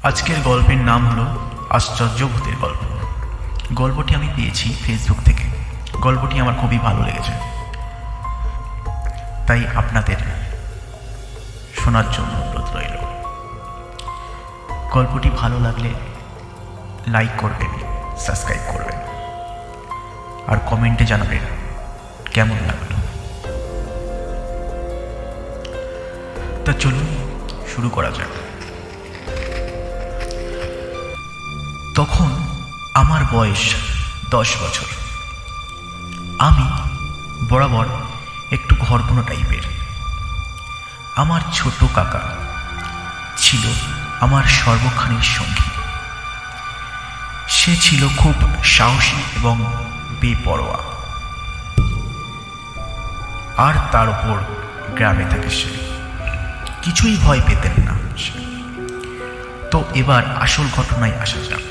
আজকের গল্পের নাম হলো আশ্চর্য ভূতের গল্প। গল্পটি আমি পেয়েছি ফেসবুক থেকে। গল্পটি আমার খুবই ভালো লেগেছে, তাই আপনাদের শোনার জন্য অনুরোধ রইল। গল্পটি ভালো লাগলে লাইক করবেন, সাবস্ক্রাইব করবেন, আর কমেন্টে জানাবেন কেমন লাগলো। তা চলুন শুরু করা যাক। তখন আমার বয়স 10 বছর। আমি বরাবর একটু ঘরকুনো টাইপের। আমার ছোট কাকা ছিল আমার সর্বক্ষণের সঙ্গী। সে ছিল খুব সাহসী এবং বেপরোয়া, আর তার উপর গ্রামে থাকে সে, কিছুই ভয় পেতেন না সে। তো এবার আসল ঘটনায় আসা যাক।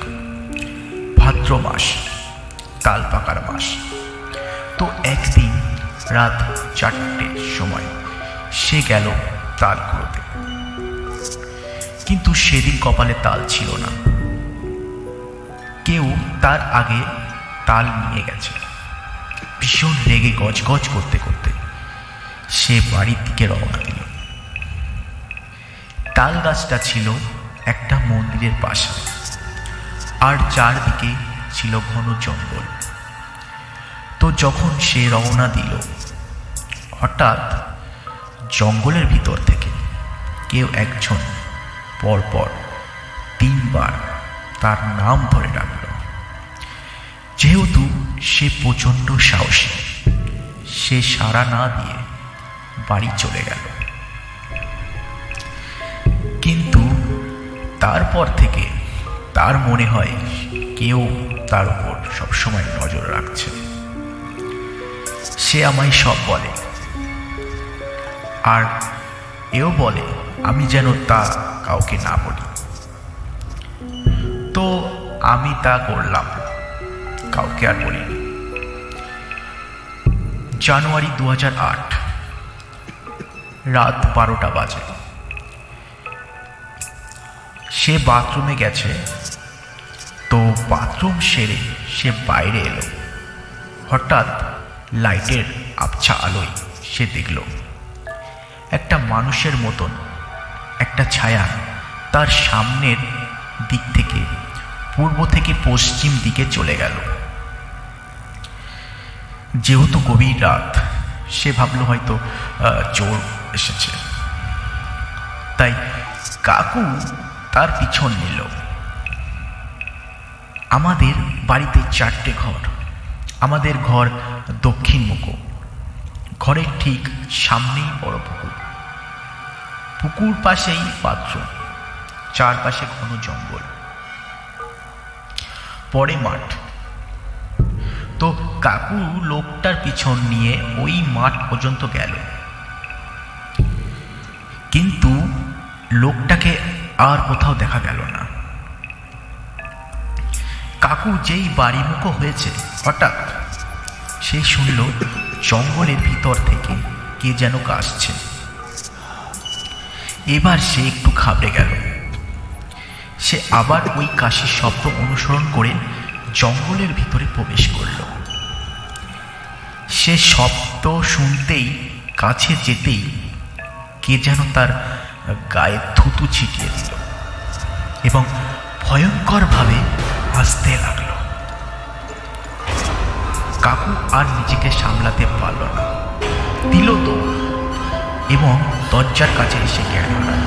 ভাদ্র মাস, তাল পাকার মাস। তো একদিন রাত 4টের সময় সে গেল তাল কুড়োতে, কিন্তু সেদিন কপালে তাল ছিল না। কেউ তার আগে তাল নিয়ে গেছে। ভীষণ রেগে গজগজ করতে করতে সে বাড়ির দিকে রওনা দিল। তাল গাছটা ছিল একটা মন্দিরের পাশে, আর চারদিকে ছিল ঘন জঙ্গল। তো যখন সে রওনা দিল, হঠাৎ জঙ্গলের ভিতর থেকে কেউ একজন পরপর 3 বার তার নাম ধরে ডাকল। যেহেতু সে প্রচণ্ড সাহসী, সে সাড়া না দিয়ে বাড়ি চলে গেল। কিন্তু তারপর থেকে তার মনে হয় কেউ তার উপর সবসময় নজর রাখছে। সে আমায় সব বলে, আর এও বলে আমি যেন তা কাউকে না বলি। তো আমি তা করলাম, কাউকে আর বলিনি। জানুয়ারি 2008, রাত 12টা বাজে। সে বাথরুমে গেছে। তো বাথরুম সেরে সে বাইরে এলো। হঠাৎ লাইটের আবছা আলোয় সে দেখল একটা মানুষের মতন একটা ছায়া তার সামনের দিক থেকে পূর্ব থেকে পশ্চিম দিকে চলে গেল। যেহেতু গভীর রাত, সে ভাবল হয়তো চোর এসেছে, তাই কাকু তার পিছন নিল। আমাদের বাড়িতে 4টে ঘর। আমাদের ঘর দক্ষিণমুখ। ঘরের ঠিক সামনেই বড় পুকুর। পুকুর পাশেই বাথরুম, চারপাশে ঘন জঙ্গল, পরে মাঠ। তো কাকু লোকটার পিছন নিয়ে ওই মাঠ পর্যন্ত গেল, কিন্তু লোকটাকে আর কোথাও দেখা গেল না। কাকু যেই বাড়িমুখ হয়েছে, হঠাৎ সে শুনল জঙ্গলের ভিতর থেকে কে যেন কাশছে। এবার সে একটু ঘাবড়ে গেল। সে আবার ওই কাশির শব্দ অনুসরণ করে জঙ্গলের ভিতরে প্রবেশ করল। সে শব্দ শুনতেই, কাছে যেতেই কে যেন তার গায়ে থুতু ছিটিয়ে দিল এবং ভয়ঙ্করভাবে হাসতে লাগলো। কাকু আর নিজেকে সামলাতে পারল না, দিল দৌড় এবং দরজার কাছে এসে জ্ঞান হারাল।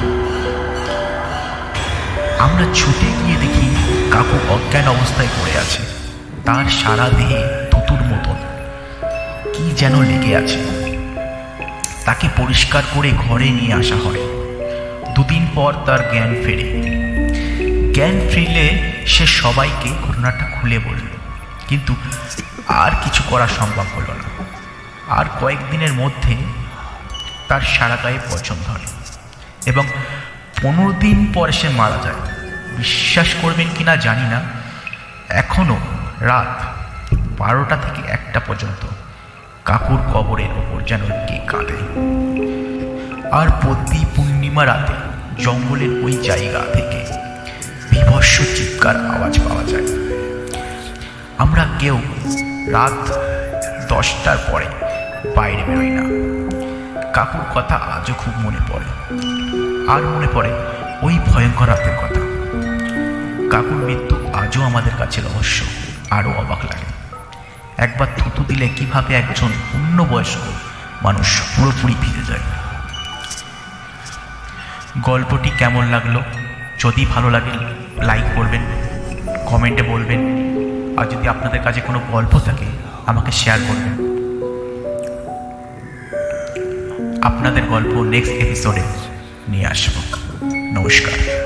আমরা ছুটে গিয়ে দেখি কাকু অজ্ঞান অবস্থায় পড়ে আছে। তার সারা দেহে থুতুর মতন কি যেন লেগে আছে। তাকে পরিষ্কার করে ঘরে নিয়ে আসা হয়। 2 দিন পর তার জ্ঞান ফেরে। জ্ঞান ফিরলে সে সবাইকে ঘটনাটা খুলে বলল, কিন্তু আর কিছু করা সম্ভব হলো না। আর কয়েকদিনের মধ্যে তার সারা গায়ে পচন ধরে এবং 15 দিন পরে সে মারা যায়। বিশ্বাস করবেন কিনা জানি না, এখনো রাত 12টা থেকে 1টা পর্যন্ত কাকুর কবরের ওপর যেন কে কাঁদে। আর প্রতি পূর্ণিমা রাতে জঙ্গলের ওই জায়গা থেকে বীভৎস চিৎকার আওয়াজ পাওয়া যায়। আমরা কেউ রাত 10টার পরে বাইরে বেরোই না। কাকুর কথা আজও খুব মনে পড়ে। আর মনে পড়ে ওই ভয়ঙ্কর রাতের কথা। কাকুর মৃত্যু আজও আমাদের কাছে রহস্য। আরও অবাক লাগে, একবার থুতু দিলে কিভাবে একজন পূর্ণবয়স্ক মানুষ পুরোপুরি ভিজে যায়। গল্পটি কেমন লাগলো? যদি ভালো লাগে লাইক করবেন, কমেন্টে বলবেন, আর যদি আপনাদের কাছে কোনো গল্প থাকে আমাকে শেয়ার করবেন। আপনাদের গল্প নেক্সট এপিসোডে নিয়ে আসবো। নমস্কার।